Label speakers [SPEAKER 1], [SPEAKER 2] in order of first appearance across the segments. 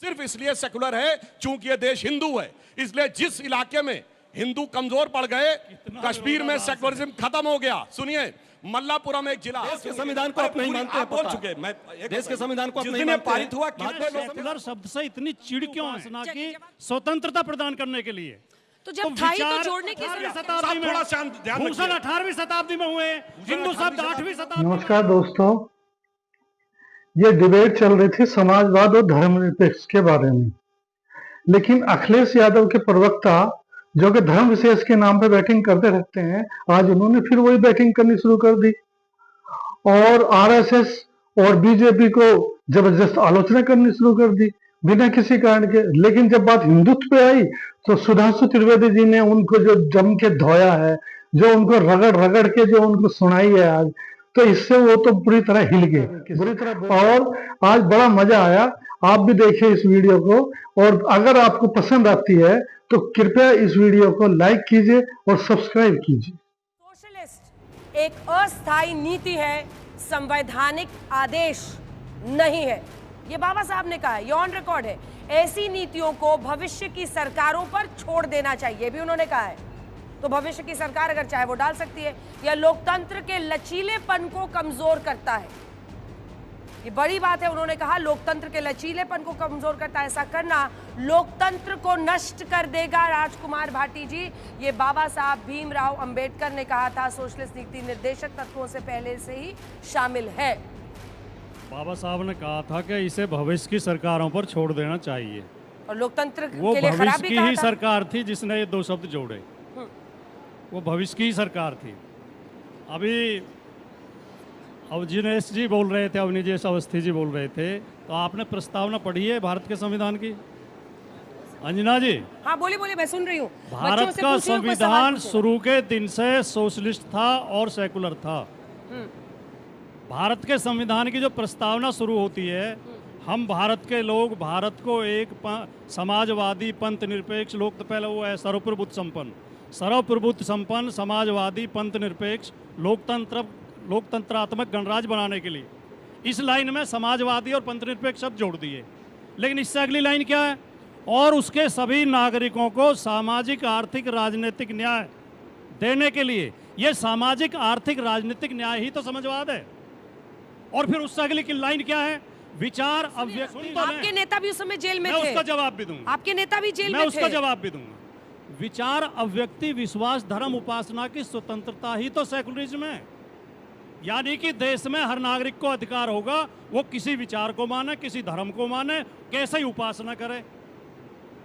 [SPEAKER 1] सिर्फ इसलिए सेकुलर है चूंकि ये देश हिंदू है। इसलिए जिस इलाके में हिंदू कमजोर पड़ गए, कश्मीर में सेकुलरिज्म खत्म हो गया। सुनिए, मल्लापुरम एक जिला,
[SPEAKER 2] देश के संविधान को आप नहीं मानते हैं,
[SPEAKER 1] बोल चुके। मैं
[SPEAKER 2] देश के संविधान को आप
[SPEAKER 1] जिस
[SPEAKER 2] नहीं
[SPEAKER 1] दिन ये
[SPEAKER 2] मानते
[SPEAKER 1] पारित हुआ,
[SPEAKER 3] सेकुलर शब्द से इतनी चिढ़ क्यों है कि स्वतंत्रता प्रदान करने के लिए?
[SPEAKER 4] तो जब था ही तो जोड़ने की जरूरत।
[SPEAKER 3] शताब्दी में
[SPEAKER 1] थोड़ा शांत ध्यान
[SPEAKER 3] भूषण 18वीं शताब्दी में हुए, हिंदू शब्द 8वीं शताब्दी।
[SPEAKER 5] नमस्कार दोस्तों, ये डिबेट चल रही थी समाजवाद और धर्मनिरपेक्ष के बारे में, लेकिन अखिलेश यादव के प्रवक्ता जो कि धर्म विशेष के नाम पे बैटिंग करते रहते हैं, आज उन्होंने फिर वही बैटिंग करनी शुरू कर दी और आरएसएस और बीजेपी को जबरदस्त आलोचना करनी शुरू कर दी बिना किसी कारण के। लेकिन जब बात हिंदुत्व पे आई तो सुधांशु त्रिवेदी जी ने उनको जो जम के धोया है, जो उनको रगड़ रगड़ के जो उनको सुनाई है आज, तो इससे वो तो बुरी तरह हिल गए, बुरी तरह। और आज बड़ा मजा आया, आप भी देखिए इस वीडियो को, और अगर आपको पसंद आती है तो कृपया इस वीडियो को लाइक कीजिए और सब्सक्राइब कीजिए।
[SPEAKER 4] सोशलिस्ट एक अस्थायी नीति है, संवैधानिक आदेश नहीं है। ये बाबा साहब ने कहा है, ये ऑन रिकॉर्ड है। ऐसी नीतियों को भविष्य की सरकारों पर छोड़ देना चाहिए, भी उन्होंने कहा है। तो भविष्य की सरकार अगर चाहे वो डाल सकती है। यह लोकतंत्र के लचीलेपन को कमजोर करता है, ये बड़ी बात है। उन्होंने कहा लोकतंत्र के लचीलेपन को कमजोर करता है, ऐसा करना लोकतंत्र को नष्ट कर देगा। राजकुमार भाटी जी, ये बाबा साहब भीमराव अंबेडकर ने कहा था, सोशलिस्ट नीति निर्देशक तत्वों से पहले से ही शामिल है।
[SPEAKER 3] बाबा साहब ने कहा था कि इसे भविष्य की सरकारों पर छोड़ देना चाहिए,
[SPEAKER 4] और लोकतंत्र
[SPEAKER 3] वो
[SPEAKER 4] के लिए खराब
[SPEAKER 3] भविष्य
[SPEAKER 4] भी
[SPEAKER 3] की
[SPEAKER 4] कहा
[SPEAKER 3] ही
[SPEAKER 4] था।
[SPEAKER 3] सरकार थी जिसने ये दो शब्द जोड़े, वो भविष्य की ही सरकार थी। अभी अवजिनेश जी बोल रहे थे, अवनिजेश अवस्थी जी बोल रहे थे, तो आपने प्रस्तावना पढ़ी है भारत के संविधान की? अंजना जी,
[SPEAKER 4] हाँ बोलिए बोलिए, मैं सुन रही हूँ।
[SPEAKER 3] भारत का संविधान शुरू के दिन से सोशलिस्ट था और सेकुलर था। भारत के संविधान की जो प्रस्तावना शुरू होती है, हम भारत के लोग भारत को एक समाजवादी पंथ निरपेक्ष लोक, तो पहले वो है सर्वप्रभुत्व संपन्न समाजवादी पंथ निरपेक्ष लोकतंत्रात्मक गणराज्य बनाने के लिए इस लाइन में समाजवादी और पंथ निरपेक्ष शब्द जोड़ दिए। लेकिन इससे अगली लाइन क्या है? और उसके सभी नागरिकों को सामाजिक आर्थिक राजनीतिक न्याय देने के लिए। ये सामाजिक आर्थिक राजनीतिक न्याय ही तो समाजवाद है। और फिर उससे अगली की लाइन क्या है? विचार अभिव्यक्ति।
[SPEAKER 4] तो आपके नेता भी उस समय जेल में थे।
[SPEAKER 3] मैं उसका जवाब भी दूंगा।
[SPEAKER 4] आपके नेता भी जेल में थे।
[SPEAKER 3] मैं उसका जवाब भी दूंगा। विचार अभिव्यक्ति विश्वास धर्म उपासना की स्वतंत्रता ही तो सेकुलरिज्म है। यानी कि देश में हर नागरिक को अधिकार होगा, वो किसी विचार को माने, किसी धर्म को माने, कैसे ही उपासना करे।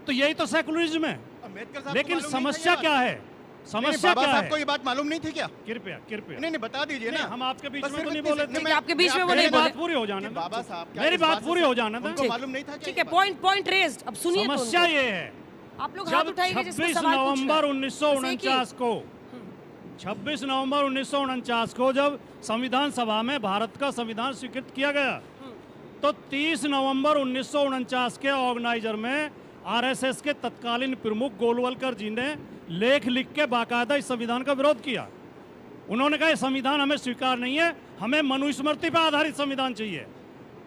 [SPEAKER 3] तो यही तो सेकुलरिज्म है। लेकिन समस्या क्या है? समस्या क्या है?
[SPEAKER 2] आपको ये बात मालूम नहीं थी क्या?
[SPEAKER 3] कृपया
[SPEAKER 2] नहीं बता दीजिए ना।
[SPEAKER 3] हम आपके बीच में तो नहीं बोले थे।
[SPEAKER 4] आपके बीच में वो
[SPEAKER 3] मेरी
[SPEAKER 4] नहीं
[SPEAKER 3] बात
[SPEAKER 4] बोले।
[SPEAKER 3] पूरी हो जाने दो।
[SPEAKER 2] बाबा साहब,
[SPEAKER 3] मेरी बात पूरी हो जाने दो।
[SPEAKER 2] उनको मालूम नहीं था क्या?
[SPEAKER 4] ठीक है, पॉइंट रेज्ड। अब सुनिए तो
[SPEAKER 3] समस्या
[SPEAKER 4] उनको।
[SPEAKER 3] ये है,
[SPEAKER 4] आप लोग हाथ
[SPEAKER 3] जब
[SPEAKER 4] उठाइए जिसको
[SPEAKER 3] 26
[SPEAKER 4] सवाल पूछना
[SPEAKER 3] नवंबर
[SPEAKER 4] है।
[SPEAKER 3] 1949 को 26 नवंबर 1949 को जब संविधान सभा में भारत का संविधान स्वीकृत किया गया, तो 30 नवंबर 1949 के ऑर्गेनाइजर में आरएसएस के तत्कालीन प्रमुख गोलवलकर जी ने लेख लिख के बाकायदा इस संविधान का विरोध किया। उन्होंने कहा संविधान हमें स्वीकार नहीं है, हमें मनुस्मृति पर आधारित संविधान चाहिए।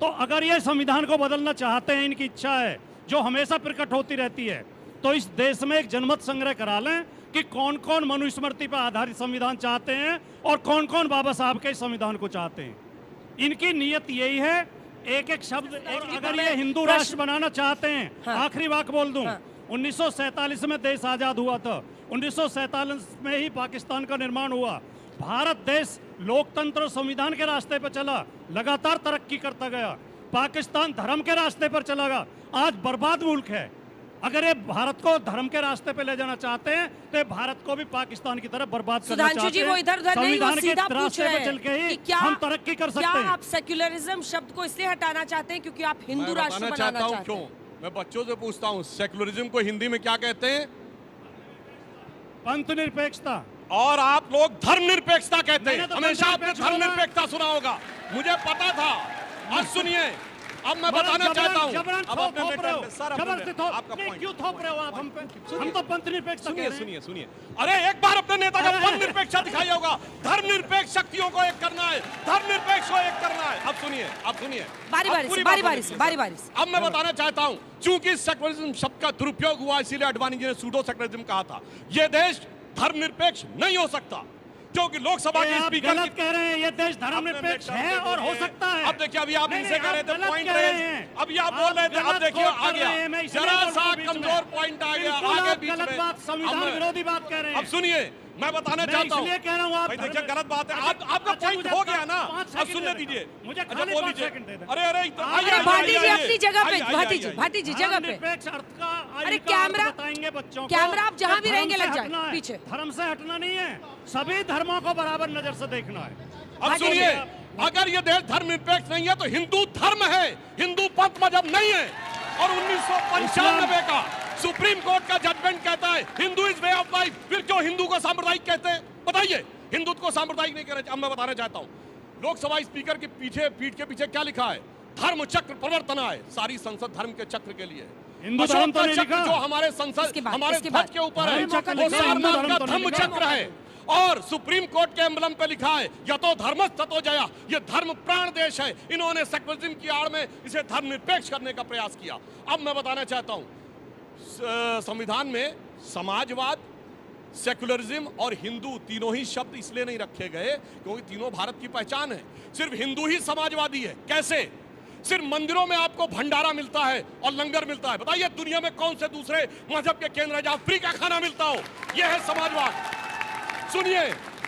[SPEAKER 3] तो अगर ये संविधान को बदलना चाहते हैं, इनकी इच्छा है जो हमेशा प्रकट होती रहती है, तो इस देश में एक जनमत संग्रह करा लें कि कौन कौन मनुस्मृति पर आधारित संविधान चाहते हैं और कौन कौन बाबा साहब के संविधान को चाहते हैं। इनकी नीयत यही है, एक एक शब्द। अगर ये हिंदू राष्ट्र बनाना चाहते हैं, आखिरी बात बोल दूं, 1947 में देश आजाद हुआ था, 1947 में ही पाकिस्तान का निर्माण हुआ। भारत देश लोकतंत्र और संविधान के रास्ते पर चला, लगातार तरक्की करता गया। पाकिस्तान धर्म के रास्ते पर चला गया, आज बर्बाद मुल्क है। अगर ये भारत को धर्म के रास्ते पे ले जाना चाहते हैं, तो भारत को भी पाकिस्तान की तरफ बर्बाद करना चाहते हैं।
[SPEAKER 4] जी वो इधर-उधर नहीं, वो सीधा पूछ रहे हैं
[SPEAKER 3] चल के ही
[SPEAKER 4] क्या
[SPEAKER 3] हम तरक्की कर सकते हैं।
[SPEAKER 4] क्या आप सेक्युलरिज्म शब्द को इसलिए हटाना चाहते हैं क्योंकि आप हिंदू राष्ट्र बनाना चाहते हैं?
[SPEAKER 1] क्यों? मैं बच्चों से पूछता हूँ, सेकुलरिज्म को हिंदी में क्या कहते हैं?
[SPEAKER 3] पंथ निरपेक्षता।
[SPEAKER 1] और आप लोग धर्म निरपेक्षता कहते हैं।
[SPEAKER 3] तो
[SPEAKER 1] हमेशा आपने धर्म निरपेक्षता सुना होगा, मुझे पता था। आज सुनिए, अब मैं बताना चाहता हूँ,
[SPEAKER 3] जबरन
[SPEAKER 1] अब अपने
[SPEAKER 3] थोप रहे हो,
[SPEAKER 1] सर,
[SPEAKER 3] जबरदस्ती थोप,
[SPEAKER 1] आपका
[SPEAKER 3] नहीं,
[SPEAKER 1] point।
[SPEAKER 3] क्यों थोप रहे हो आप हम पे? हम तो पंथ निरपेक्षता कह
[SPEAKER 1] सुनिए
[SPEAKER 3] रहे हैं।
[SPEAKER 1] सुनिए सुनिए, अरे एक बार अपने नेता का धर्मनिरपेक्षता दिखाई होगा। धर्मनिरपेक्ष शक्तियों को एक करना है, धर्मनिरपेक्ष को एक करना है। अब सुनिए, अब सुनिए,
[SPEAKER 4] बारी
[SPEAKER 1] अब
[SPEAKER 4] बारी से,
[SPEAKER 1] पूरी
[SPEAKER 4] बारी
[SPEAKER 1] बात
[SPEAKER 4] बारी
[SPEAKER 1] सुनिए,
[SPEAKER 4] से,
[SPEAKER 1] सर।
[SPEAKER 4] बारी बारी से।
[SPEAKER 1] अब मैं बताना चाहता हूं, चूंकि सेक्युलरिज्म शब्द का दुरुपयोग हुआ इसीलिए अडवाणी जी ने सूडो सेक्युलरिज्म कहा था। यह देश धर्मनिरपेक्ष नहीं हो सकता, क्योंकि लोकसभा
[SPEAKER 3] ये
[SPEAKER 1] के
[SPEAKER 3] आप
[SPEAKER 1] स्पीकर
[SPEAKER 3] गलत कह रहे हैं, ये देश धर्मनिरपेक्ष है और हो सकता है।
[SPEAKER 1] अब देखिए, अभी आप
[SPEAKER 3] नहीं,
[SPEAKER 1] इनसे
[SPEAKER 3] नहीं,
[SPEAKER 1] कह रहे
[SPEAKER 3] आप
[SPEAKER 1] थे
[SPEAKER 3] गलत
[SPEAKER 1] पॉइंट
[SPEAKER 3] कह रहे
[SPEAKER 1] रेज,
[SPEAKER 3] हैं।
[SPEAKER 1] अभी आप बोल रहे थे, अब
[SPEAKER 3] गलत
[SPEAKER 1] देखिए
[SPEAKER 3] कोट
[SPEAKER 1] आ
[SPEAKER 3] कर रहे हैं,
[SPEAKER 1] गया,
[SPEAKER 3] मैं इसलिए
[SPEAKER 1] जरा
[SPEAKER 3] बोल रहा
[SPEAKER 1] सा
[SPEAKER 3] हूं बीच में।
[SPEAKER 1] कमजोर पॉइंट आ गया
[SPEAKER 3] बिल्कुल
[SPEAKER 1] आगे
[SPEAKER 3] आप
[SPEAKER 1] बीच
[SPEAKER 3] गलत
[SPEAKER 1] में।
[SPEAKER 3] बात, संविधान विरोधी बात कह रहे हैं।
[SPEAKER 1] अब सुनिए, मैं बताना
[SPEAKER 3] मैं
[SPEAKER 1] चाहता हूं,
[SPEAKER 3] इसलिए कह रहा हूं, आप
[SPEAKER 1] भाई देखिए
[SPEAKER 3] धर्म-
[SPEAKER 1] गलत बात है,
[SPEAKER 3] अच्छा,
[SPEAKER 1] आपका
[SPEAKER 3] अच्छा,
[SPEAKER 1] पॉइंट
[SPEAKER 3] मुझे
[SPEAKER 1] हो गया ना,
[SPEAKER 3] 5
[SPEAKER 1] अब
[SPEAKER 3] सेकंड
[SPEAKER 1] सुनने
[SPEAKER 3] दे
[SPEAKER 1] दीजिए,
[SPEAKER 3] दें। मुझे
[SPEAKER 1] अच्छा
[SPEAKER 3] खाली
[SPEAKER 1] बोल
[SPEAKER 3] 5
[SPEAKER 1] लीजिए।
[SPEAKER 3] सेकंड दे दें।
[SPEAKER 1] अरे अरे तो
[SPEAKER 3] अरे
[SPEAKER 1] आइए,
[SPEAKER 4] भाटी
[SPEAKER 1] आइए,
[SPEAKER 4] जी
[SPEAKER 1] आइए,
[SPEAKER 4] अपनी जगह पे,
[SPEAKER 1] आइए, आइए,
[SPEAKER 4] भाटी
[SPEAKER 1] आइए,
[SPEAKER 4] जी,
[SPEAKER 1] आइए।
[SPEAKER 4] भाटी जी जगह पे।
[SPEAKER 3] धर्मनिरपेक्ष अर्थ का
[SPEAKER 4] अरे
[SPEAKER 3] का
[SPEAKER 4] कैमरा-
[SPEAKER 3] अर्थ बताएंगे बच्चों को।
[SPEAKER 4] कैमरा आप जहां भी
[SPEAKER 3] धर्म
[SPEAKER 4] रहेंगे
[SPEAKER 3] से
[SPEAKER 4] लग जाए,
[SPEAKER 3] हटना है।
[SPEAKER 4] पीछे।
[SPEAKER 3] धर्म से हटना नहीं है, सभी धर्मों को बराबर नजर से देखना है।
[SPEAKER 1] अब सुनिए, अगर ये देश धर्मनिरपेक्ष नहीं है तो हिंदू धर्म है, हिंदू पंथ मजहब नहीं है। और 1995 का सुप्रीम कोर्ट का जजमेंट कहता है Hindu is way of life, फिर क्यों हिंदू को सांप्रदायिक कहते हैं? बताइए, हिंदुत्व को सांप्रदायिक नहीं कहना चाहिए। अब मैं बताना चाहता हूं, लोकसभा स्पीकर के पीछे, पीठ के पीछे क्या लिखा है? धर्म चक्र प्रवर्तना है, सारी संसद धर्म के चक्र के लिए।
[SPEAKER 3] हिंदू
[SPEAKER 1] अशोक
[SPEAKER 3] धर्म तो
[SPEAKER 1] का
[SPEAKER 3] नहीं
[SPEAKER 1] चक्र
[SPEAKER 3] लिखा।
[SPEAKER 1] जो हमारे संसद,
[SPEAKER 4] इसके बाद-
[SPEAKER 1] हमारे
[SPEAKER 4] इसके
[SPEAKER 1] ध्वज
[SPEAKER 4] बाद-
[SPEAKER 1] के ऊपर है,
[SPEAKER 3] धर्म चक्र
[SPEAKER 1] वो
[SPEAKER 3] लिखा है, हिंदू
[SPEAKER 1] सारनाथ
[SPEAKER 3] धर्म
[SPEAKER 1] का
[SPEAKER 3] तो नहीं
[SPEAKER 1] धर्म
[SPEAKER 3] लिखा।
[SPEAKER 1] चक्र है। और सुप्रीम कोर्ट के एम्बलम पे लिखा है यतो धर्मस् ततो जया, ये धर्म प्राण देश है। इन्होंने सेक्युलरिज्म की आड़ में इसे धर्मनिरपेक्ष करने का प्रयास किया। अब मैं बताना चाहता हूं, संविधान में समाजवाद, सेक्युलरिज्म और हिंदू तीनों ही शब्द इसलिए नहीं रखे गए क्योंकि तीनों भारत की पहचान है। सिर्फ हिंदू ही समाजवादी है। कैसे? सिर्फ मंदिरों में आपको भंडारा मिलता है और लंगर मिलता है। बताइए दुनिया में कौन से दूसरे मजहब के केंद्र है जहां फ्री का खाना मिलता हो? यह है समाजवाद। सुनिए,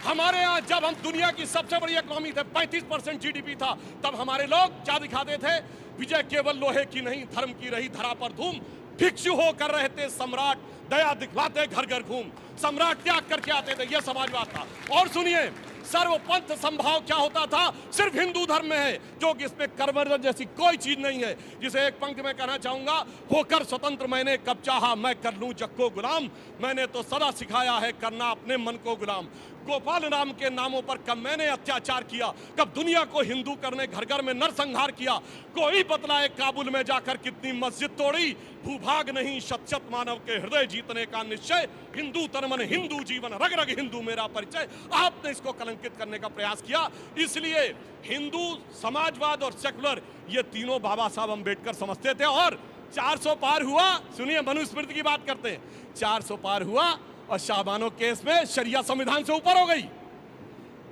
[SPEAKER 1] हमारे यहाँ जब हम दुनिया की सबसे बड़ी इकोनॉमी थे, 35% जीडीपी था, तब हमारे लोग क्या दिखाते थे? विजय केवल लोहे की नहीं, धर्म की रही धरा पर धूम। भिक्षु होकर रहते सम्राट, दया दिखलाते घर घर घूम। सम्राट त्याग करके आते थे, यह समाजवाद था। और सुनिए, सर्वपंथ संभाव क्या होता था? सिर्फ हिंदू धर्म में है, जो कि इसमें करवर्जन जैसी कोई चीज नहीं है। जिसे एक पंक्ति में कहना चाहूंगा, होकर स्वतंत्र मैंने कब चाहा मैं कर लूं जग को गुलाम, मैंने तो सदा सिखाया है करना अपने मन को गुलाम। गोपाल राम के नामों पर कब मैंने अत्याचार किया, कब दुनिया को हिंदू करने घर घर में नरसंहार किया। कोई बतलाए काबुल में जाकर कितनी मस्जिद तोड़ी, भूभाग नहीं शत शत मानव के हृदय जीतने का निश्चय, हिंदू तन मन हिंदू जीवन रग रग हिंदू मेरा परिचय। आपने इसको कलंकित करने का प्रयास किया। इसलिए हिंदू, समाजवाद और सेकुलर, ये तीनों बाबा साहब अम्बेडकर समझते थे। और 400 पार हुआ, सुनिए मनुस्मृति की बात करते हैं, 400 पार हुआ और शाहबानो केस में शरिया संविधान से ऊपर हो गई।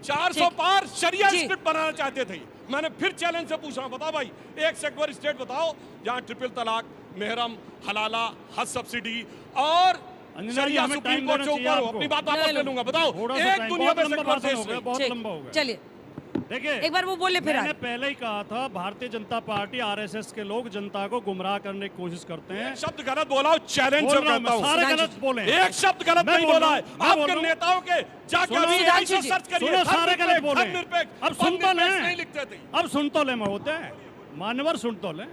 [SPEAKER 1] 400 पार शरिया स्क्रिप्ट बनाना चाहते थे। मैंने फिर चैलेंज से पूछ रहा हूं, बताओ भाई, एक सेक्युलर स्टेट बताओ जहां ट्रिपल तलाक, मेहरम, हलाला, हज सब्सिडी और शरिया सुप्रीम कोर्ट से ऊपर हो। अपनी बात वापस ले लूंगा। बताओ एक दुनिया में सेक्युलर देश नहीं।
[SPEAKER 3] बहुत
[SPEAKER 4] ठीक,
[SPEAKER 3] लंबा हो गया।
[SPEAKER 4] चलिए
[SPEAKER 3] देखिए,
[SPEAKER 4] एक बार वो बोले फिर
[SPEAKER 3] मैंने
[SPEAKER 4] आए।
[SPEAKER 3] पहले ही कहा था, भारतीय जनता पार्टी आरएसएस के लोग जनता को गुमराह करने की कोशिश करते हैं।
[SPEAKER 1] शब्द गलत बोला, चैलेंज
[SPEAKER 3] बोल
[SPEAKER 1] से
[SPEAKER 3] रहा हूं
[SPEAKER 1] कहता
[SPEAKER 3] मैं, सारे
[SPEAKER 1] हूं,
[SPEAKER 3] गलत बोले।
[SPEAKER 1] एक शब्द गलत
[SPEAKER 3] मैं
[SPEAKER 1] नहीं
[SPEAKER 3] बोल
[SPEAKER 1] बोला
[SPEAKER 3] रहा
[SPEAKER 1] है।
[SPEAKER 3] हूं, मैं बोल
[SPEAKER 1] आपके
[SPEAKER 3] रहा हूं।
[SPEAKER 1] नेताओं के जाके
[SPEAKER 3] सुनो,
[SPEAKER 1] अभी
[SPEAKER 4] सुधांशु
[SPEAKER 1] ऐसे
[SPEAKER 4] जी,
[SPEAKER 1] सर्च करिए,
[SPEAKER 3] सुनो, सारे गलत बोल रहे हैं।
[SPEAKER 1] धर्मनिरपेक्ष,
[SPEAKER 3] अब सुन तो
[SPEAKER 1] धर्मनिरपेक्ष
[SPEAKER 3] लें।
[SPEAKER 1] नहीं लिखते थे।
[SPEAKER 3] अब सुन तो ले में होते हैं, मान्यवर सुन तो ले।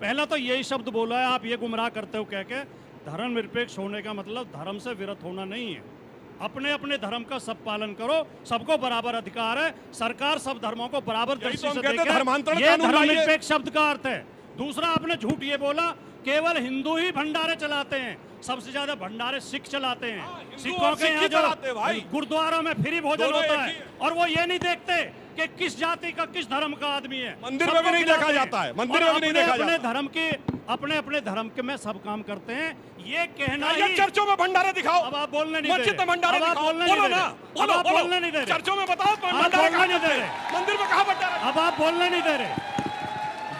[SPEAKER 3] पहला तो यही शब्द बोला है, आप ये गुमराह करते हो कह के। धर्मनिरपेक्ष होने का मतलब धर्म से विरत होना नहीं है। अपने अपने धर्म का सब पालन करो, सबको बराबर अधिकार है। सरकार सब धर्मों को बराबर
[SPEAKER 1] यही
[SPEAKER 3] दृष्टि
[SPEAKER 1] तो हम
[SPEAKER 3] से
[SPEAKER 1] कहते हैं,
[SPEAKER 3] देखे।
[SPEAKER 1] धर्मांतरण
[SPEAKER 3] ये
[SPEAKER 1] कानून लाइए।
[SPEAKER 3] धर्मनिरपेक्ष शब्द का अर्थ है। दूसरा, आपने झूठ ये बोला केवल हिंदू ही भंडारे चलाते हैं। सबसे ज्यादा भंडारे सिख चलाते हैं।
[SPEAKER 1] हिंदू
[SPEAKER 3] सिखों
[SPEAKER 1] और
[SPEAKER 3] के
[SPEAKER 1] सिख
[SPEAKER 3] यहाँ
[SPEAKER 1] ही
[SPEAKER 3] जो
[SPEAKER 1] चलाते हैं भाई।
[SPEAKER 3] गुरुद्वारों में फ्री भोजन
[SPEAKER 1] दोनों
[SPEAKER 3] होता
[SPEAKER 1] एक
[SPEAKER 3] है,
[SPEAKER 1] ही-
[SPEAKER 3] और वो ये नहीं देखते कि किस जाति का, किस धर्म का आदमी है।
[SPEAKER 1] मंदिर में
[SPEAKER 3] सबको
[SPEAKER 1] भी नहीं
[SPEAKER 3] खिलाते
[SPEAKER 1] देखा
[SPEAKER 3] हैं।
[SPEAKER 1] जाता है, मंदिर
[SPEAKER 3] और
[SPEAKER 1] में भी नहीं देखा
[SPEAKER 3] अपने
[SPEAKER 1] जाता।
[SPEAKER 3] धर्म के, अपने अपने धर्म के में सब काम करते हैं। ये कहना
[SPEAKER 1] ये
[SPEAKER 3] ही,
[SPEAKER 1] चर्चों में भंडारे दिखाओ।
[SPEAKER 3] अब आप बोलने नहीं दे
[SPEAKER 1] मस्जिद में
[SPEAKER 3] रहे।
[SPEAKER 1] भंडारे
[SPEAKER 3] अब आप
[SPEAKER 1] दिखाओ।
[SPEAKER 3] बोलने नहीं
[SPEAKER 1] बोलो
[SPEAKER 3] दे
[SPEAKER 1] ना,
[SPEAKER 3] रहे।
[SPEAKER 1] बोलो,
[SPEAKER 3] अब आप
[SPEAKER 1] बोलो।
[SPEAKER 3] बोलने नहीं दे रहे।
[SPEAKER 1] चर्चों में बताओ भंडारे
[SPEAKER 3] बोलने
[SPEAKER 1] कहाँ
[SPEAKER 3] नहीं दे
[SPEAKER 1] करते
[SPEAKER 3] रहे।
[SPEAKER 1] हैं? मंदिर में कहाँ भंडारा?
[SPEAKER 3] अब आप बोलने नहीं दे रहे।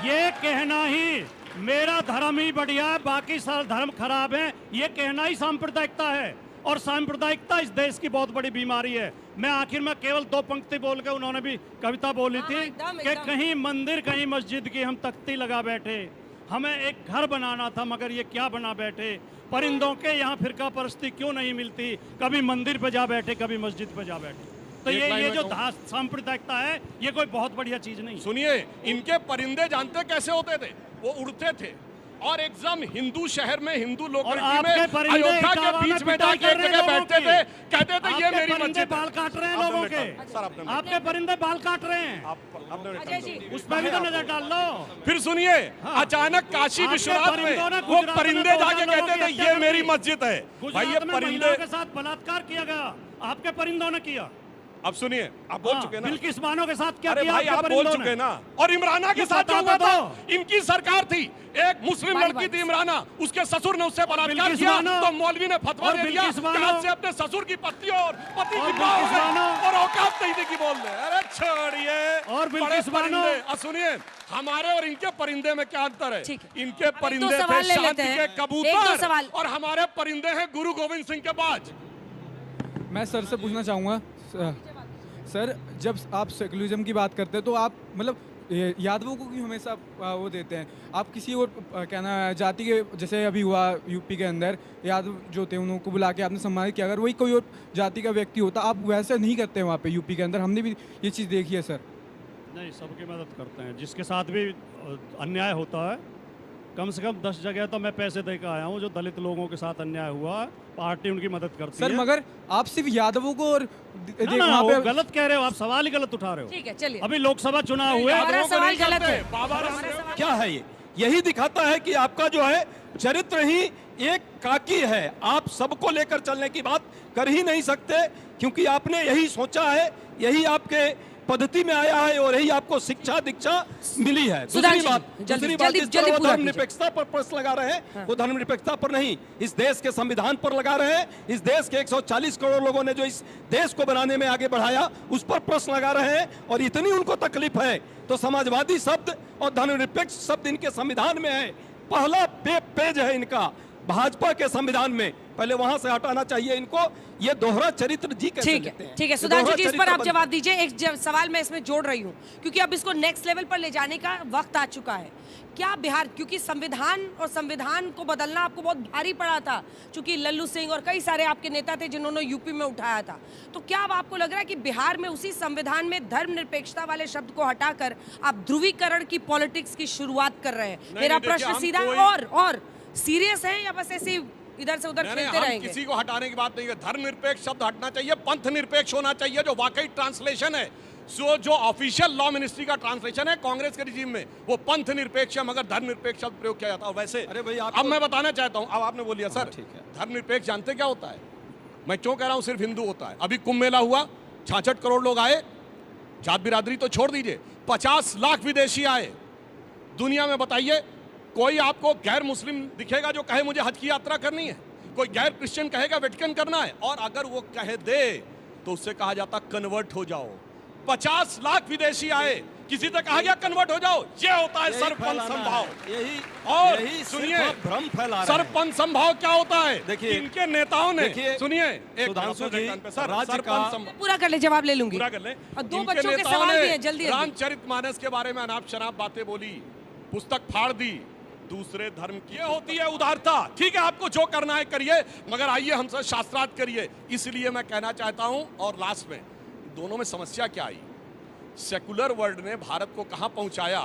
[SPEAKER 3] ये कहना ही मेरा धर्म ही बढ़िया है, बाकी सारे धर्म खराब है, ये कहना ही सांप्रदायिकता है। और सांप्रदायिकता इस देश की बहुत बड़ी बीमारी है। मैं आखिर में केवल 2 पंक्ति बोल के, उन्होंने भी कविता बोली
[SPEAKER 4] हाँ,
[SPEAKER 3] थी
[SPEAKER 4] एकदम,
[SPEAKER 3] कि
[SPEAKER 4] एकदम।
[SPEAKER 3] कहीं मंदिर कहीं मस्जिद की हम तख्ती लगा बैठे, हमें एक घर बनाना था मगर ये क्या बना बैठे। परिंदों के यहाँ फिरका परस्ती क्यों नहीं मिलती, कभी मंदिर पे जा बैठे कभी मस्जिद पे जा बैठे। तो
[SPEAKER 1] एक लाइन
[SPEAKER 3] ये
[SPEAKER 1] में
[SPEAKER 3] जो
[SPEAKER 1] कहूं।
[SPEAKER 3] सांप्रदायिकता है, ये कोई बहुत बढ़िया चीज नहीं।
[SPEAKER 1] सुनिए, इनके परिंदे जानते कैसे होते थे? वो उड़ते थे और एकदम हिंदू शहर में हिंदू लोकेलिटी
[SPEAKER 3] आपके
[SPEAKER 1] में
[SPEAKER 3] परिंदे
[SPEAKER 1] अयोध्या के
[SPEAKER 3] इटावा में
[SPEAKER 1] बीच में
[SPEAKER 3] पिटाई
[SPEAKER 1] जाके
[SPEAKER 3] कर रहे
[SPEAKER 1] एक जगह
[SPEAKER 3] हैं
[SPEAKER 1] बैठते
[SPEAKER 3] लोगों
[SPEAKER 1] थे,
[SPEAKER 3] की।
[SPEAKER 1] कहते थे ये
[SPEAKER 3] आपके
[SPEAKER 1] मेरी
[SPEAKER 3] परिंदे
[SPEAKER 1] मस्जिद
[SPEAKER 3] बाल
[SPEAKER 1] है।
[SPEAKER 3] काट रहे हैं
[SPEAKER 1] आपने
[SPEAKER 3] लोगों
[SPEAKER 1] देखा।
[SPEAKER 3] के।
[SPEAKER 1] सर, आपने
[SPEAKER 3] आपके परिंदे बाल काट रहे हैं,
[SPEAKER 1] आपने
[SPEAKER 4] अजय जी,
[SPEAKER 3] उसमें भी तो नजर डाल लो।
[SPEAKER 1] फिर सुनिए, अचानक काशी
[SPEAKER 3] आपके
[SPEAKER 1] विश्वनाथ
[SPEAKER 3] परिंदों ने
[SPEAKER 1] में वो
[SPEAKER 3] गुजरात में
[SPEAKER 1] परिंदे
[SPEAKER 3] 2000
[SPEAKER 1] जाके
[SPEAKER 3] लोगों
[SPEAKER 1] कहते
[SPEAKER 3] की
[SPEAKER 1] थे
[SPEAKER 3] हत्या
[SPEAKER 1] ये
[SPEAKER 3] कर
[SPEAKER 1] मेरी
[SPEAKER 3] दी।
[SPEAKER 1] मस्जिद है। भाई ये
[SPEAKER 3] गुजरात में
[SPEAKER 1] परिंदे,
[SPEAKER 3] महिलाओं के साथ बलात्कार किया गया, आपके परिंदों ने किया।
[SPEAKER 1] अब सुनिए, आप बोल चुके ना।
[SPEAKER 3] बिल्किस बानो के साथ क्या
[SPEAKER 1] अरे
[SPEAKER 3] किया
[SPEAKER 1] भाई
[SPEAKER 3] आपके
[SPEAKER 1] आप बोल
[SPEAKER 3] परिंदों
[SPEAKER 1] चुके
[SPEAKER 3] ने?
[SPEAKER 1] ना। और इमराना के
[SPEAKER 3] ये
[SPEAKER 1] साथ जो
[SPEAKER 3] बता
[SPEAKER 1] हुआ था,
[SPEAKER 3] दो।
[SPEAKER 1] इनकी सरकार थी, एक मुस्लिम
[SPEAKER 4] बारी
[SPEAKER 1] लड़की
[SPEAKER 4] बारी।
[SPEAKER 1] थी इमराना, उसके ससुर ने उससे बलात्कार
[SPEAKER 3] बिल्किस
[SPEAKER 1] किया,
[SPEAKER 3] बानो।
[SPEAKER 1] तो मौलवी ने फतवा
[SPEAKER 3] और
[SPEAKER 1] दे दिया
[SPEAKER 3] बिल्किस
[SPEAKER 1] कि
[SPEAKER 3] बानो।
[SPEAKER 1] आज से अपने ससुर की पत्नी और पति
[SPEAKER 3] और
[SPEAKER 1] की बात
[SPEAKER 3] बिल्किस बानो।
[SPEAKER 1] और औकात नहीं थी कि बोल दे। अरे छोड़िए।
[SPEAKER 3] और बिल्किस
[SPEAKER 1] बड़े
[SPEAKER 3] बानो।
[SPEAKER 1] परिंदे। और सुनिए, हमारे और इनके परिंदे में क्या अंतर है?
[SPEAKER 4] ठीक है।
[SPEAKER 1] इनके
[SPEAKER 4] अब एक दो
[SPEAKER 1] परिंदे
[SPEAKER 4] सवाल
[SPEAKER 1] थे
[SPEAKER 4] ले लेते
[SPEAKER 1] शांति
[SPEAKER 4] हैं।
[SPEAKER 1] के
[SPEAKER 4] एक दो
[SPEAKER 1] कबूतर
[SPEAKER 4] सवाल।
[SPEAKER 1] और हमारे परिंदे हैं गुरु गोविंद सिंह के बाज।
[SPEAKER 6] मैं सर से पूछना चाहूँगा सर, जब आप सेकुलरिज्म की बात करते हैं तो आप मतलब यादवों को क्यों हमेशा वो देते हैं? आप किसी और कहना जाति के, जैसे अभी हुआ यूपी के अंदर यादव जो थे उनको बुला के आपने सम्मानित किया, अगर वही कोई और जाति का व्यक्ति होता आप वैसे नहीं करते वहाँ पे यूपी के अंदर। हमने भी ये चीज़ देखी है सर।
[SPEAKER 3] नहीं, सबकी मदद करते हैं, जिसके साथ भी अन्याय होता है। कम से कम 10 जगह तो मैं पैसे दे के आया हूँ जो दलित लोगों के साथ अन्याय हुआ है, पार्टी उनकी मदद करती
[SPEAKER 6] सर
[SPEAKER 3] है।
[SPEAKER 6] मगर आप सिर्फ यादवों को और
[SPEAKER 3] ना,
[SPEAKER 6] वहाँ
[SPEAKER 3] वो
[SPEAKER 6] पे
[SPEAKER 3] गलत कह रहे हो आप, सवाल ही गलत उठा रहे हो।
[SPEAKER 4] ठीक है, चलिए।
[SPEAKER 3] अभी लोकसभा चुनाव हुए,
[SPEAKER 4] हमारा
[SPEAKER 1] यादवों को
[SPEAKER 4] सवाल
[SPEAKER 1] नहीं
[SPEAKER 4] गलत
[SPEAKER 1] करते।
[SPEAKER 4] है।
[SPEAKER 1] बाबा
[SPEAKER 4] हमारा
[SPEAKER 1] रामदेव
[SPEAKER 4] सवाल
[SPEAKER 7] क्या है ये? यही दिखाता है कि आपका जो है चरित्र ही एक काकी है। आप सबको लेकर चलने की बात कर ही नहीं सकते, क्योंकि आपने यही सोचा है, यही आपके पद्धति में आया है और यही आपको शिक्षा दीक्षा मिली है। दूसरी
[SPEAKER 4] सुधांशु
[SPEAKER 7] बात,
[SPEAKER 4] जी, जल्दी-
[SPEAKER 7] दूसरी बात,
[SPEAKER 4] जल्दी-
[SPEAKER 7] जिस तरह
[SPEAKER 4] जल्दी
[SPEAKER 7] वो
[SPEAKER 4] पूरा कीजिए।
[SPEAKER 7] धर्मनिरपेक्षता पर प्रश्न लगा रहे हैं, वो धर्मनिरपेक्षता पर नहीं, इस देश के संविधान पर लगा रहे हैं। इस देश के 140 करोड़ लोगों ने जो इस देश को बनाने में आगे बढ़ाया, उस पर प्रश्न लगा रहे हैं। और इतनी उनको तकलीफ है तो समाजवादी शब्द और धर्मनिरपेक्ष शब्द इनके संविधान में है। पहला पेज है इनका भाजपा के संविधान में, पहले वहां से हटाना चाहिए इनको। ये दोहरा चरित्र जी कैसे
[SPEAKER 4] ठीक
[SPEAKER 7] लेते हैं?
[SPEAKER 4] है, ठीक है।
[SPEAKER 7] ये
[SPEAKER 4] सुधांशु
[SPEAKER 7] दोहरा
[SPEAKER 4] जी, इस पर
[SPEAKER 7] चरित्र
[SPEAKER 4] आप
[SPEAKER 7] बन-
[SPEAKER 4] जवाब दीजिए। एक सवाल मैं इसमें जोड़ रही हूँ क्योंकि अब इसको नेक्स्ट लेवल पर ले जाने का वक्त आ चुका है। क्या बिहार, क्योंकि संविधान और संविधान को बदलना आपको बहुत भारी पड़ा था, क्योंकि लल्लू सिंह और कई सारे आपके नेता थे जिन्होंने यूपी में उठाया था, तो क्या अब आपको लग रहा है कि बिहार में उसी संविधान में धर्मनिरपेक्षता वाले शब्द को हटाकर आप ध्रुवीकरण की पॉलिटिक्स की शुरुआत कर रहे हैं? मेरा
[SPEAKER 1] देखिए,
[SPEAKER 4] प्रश्न
[SPEAKER 1] हम
[SPEAKER 4] सीधा
[SPEAKER 1] कोई-
[SPEAKER 4] और सीरियस है या बस ऐसे इधर से उधर
[SPEAKER 1] नहीं,
[SPEAKER 4] खेलते
[SPEAKER 1] हम
[SPEAKER 4] रहेंगे?
[SPEAKER 1] किसी को हटाने की बात नहीं है। धर्मनिरपेक्ष शब्द हटना चाहिए, पंथ निरपेक्ष होना चाहिए, जो वाकई ट्रांसलेशन है। जो ऑफिशियल लॉ मिनिस्ट्री का ट्रांसलेशन है कांग्रेस के रिजीम में, वो पंथ निरपेक्ष है, मगर धर्मनिरपेक्ष शब्द प्रयोग किया जाता है। वैसे
[SPEAKER 7] अरे भाई,
[SPEAKER 1] अब मैं बताना चाहता हूं, अब आपने बोलिया सर,
[SPEAKER 7] ठीक है।
[SPEAKER 1] धर्मनिरपेक्ष जानते क्या होता है? मैं क्यों कह रहा हूं सिर्फ हिंदू होता है? अभी कुंभ मेला हुआ, 66 करोड़ लोग आए, जात बिरादरी तो छोड़ दीजिए, 50 लाख विदेशी आए। दुनिया में बताइए कोई आपको गैर मुस्लिम दिखेगा जो कहे मुझे हज की यात्रा करनी है? कोई गैर क्रिश्चियन कहेगा वेटिकन करना है? और अगर वो कह दे तो उससे कहा जाता कन्वर्ट हो जाओ। 50 लाख विदेशी आए, किसी से कहा गया कन्वर्ट हो जाओ? ये होता है
[SPEAKER 7] यही
[SPEAKER 1] सरपंच
[SPEAKER 7] फैलाना
[SPEAKER 1] संभाव।
[SPEAKER 7] है, यही
[SPEAKER 1] और
[SPEAKER 7] यही
[SPEAKER 1] सुनिए,
[SPEAKER 7] सिर्फ भ्रम फैला रहे हैं।
[SPEAKER 1] सरपंच संभाव क्या होता है?
[SPEAKER 7] देखिए,
[SPEAKER 1] इनके नेताओं ने,
[SPEAKER 7] देखिए,
[SPEAKER 1] सुनिए एक
[SPEAKER 7] सुधांशु जी,
[SPEAKER 1] सर,
[SPEAKER 7] राज्य
[SPEAKER 1] सरपंच
[SPEAKER 7] का-
[SPEAKER 1] संभाव
[SPEAKER 4] पूरा कर ले, जवाब ले लूंगी।
[SPEAKER 1] पूरा कर ले।
[SPEAKER 4] और 2
[SPEAKER 1] इनके
[SPEAKER 4] बच्चों के
[SPEAKER 1] नेताओं
[SPEAKER 4] सवाल
[SPEAKER 1] ने
[SPEAKER 4] भी है, जल्दी जल्दी।
[SPEAKER 1] रामचरितमानस के बारे में अनाप शनाप बातें बोली, पुस्तक फाड़ दी, दूसरे धर्म की। ये होती है उदारता। ठीक है, आपको जो करना है करिए, मगर आइए हमसे शास्त्रार्थ करिए। इसलिए मैं कहना चाहता हूं, और लास्ट में दोनों में समस्या क्या आई? सेकुलर वर्ल्ड ने भारत को कहां पहुंचाया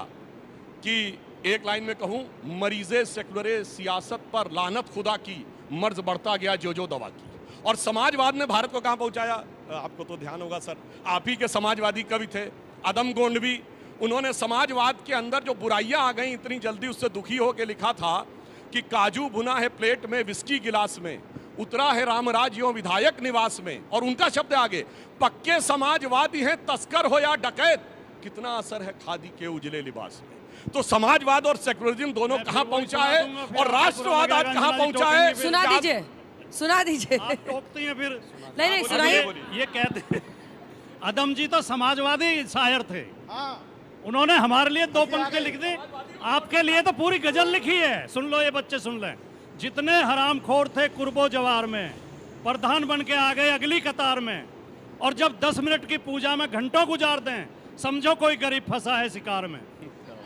[SPEAKER 1] कि एक लाइन में कहूं, मरीजे सेकुलर सियासत पर लानत खुदा की, मर्ज बढ़ता गया जो दवा की। और समाजवाद ने भारत को कहां पहुंचाया? आपको तो ध्यान होगा सर, आप ही के समाजवादी कवि थे अदम गोंडवी। उन्होंने समाजवाद के अंदर जो बुराइयां आ गई इतनी जल्दी, उससे दुखी होकर लिखा था कि काजू भुना है प्लेट में, विस्की गिलास में, उतरा है रामराज यों विधायक निवास में। और उनका शब्द आगे, पक्के समाजवादी हैं तस्कर हो या डकैत, कितना असर है खादी के उजले लिबास में। तो समाजवाद और सेकुलरिज्म दोनों कहां पहुंचा है, और राष्ट्रवाद आज कहां पहुंचा है?
[SPEAKER 4] सुना दीजिए, सुना दीजिए।
[SPEAKER 3] आप टोकती हैं फिर।
[SPEAKER 4] नहीं, सुनाइए।
[SPEAKER 3] ये कहते हैं, अदम जी तो समाजवादी शायर थे, उन्होंने हमारे लिए 2 पंक्ति लिख दी, आपके लिए तो पूरी गजल लिखी है। सुन लो, ये बच्चे सुन लें। जितने हरामखोर थे कुर्बो जवार में, प्रधान बन के आ गए अगली कतार में, और जब 10 मिनट की पूजा में घंटों गुजार दें, समझो कोई गरीब फंसा है शिकार में।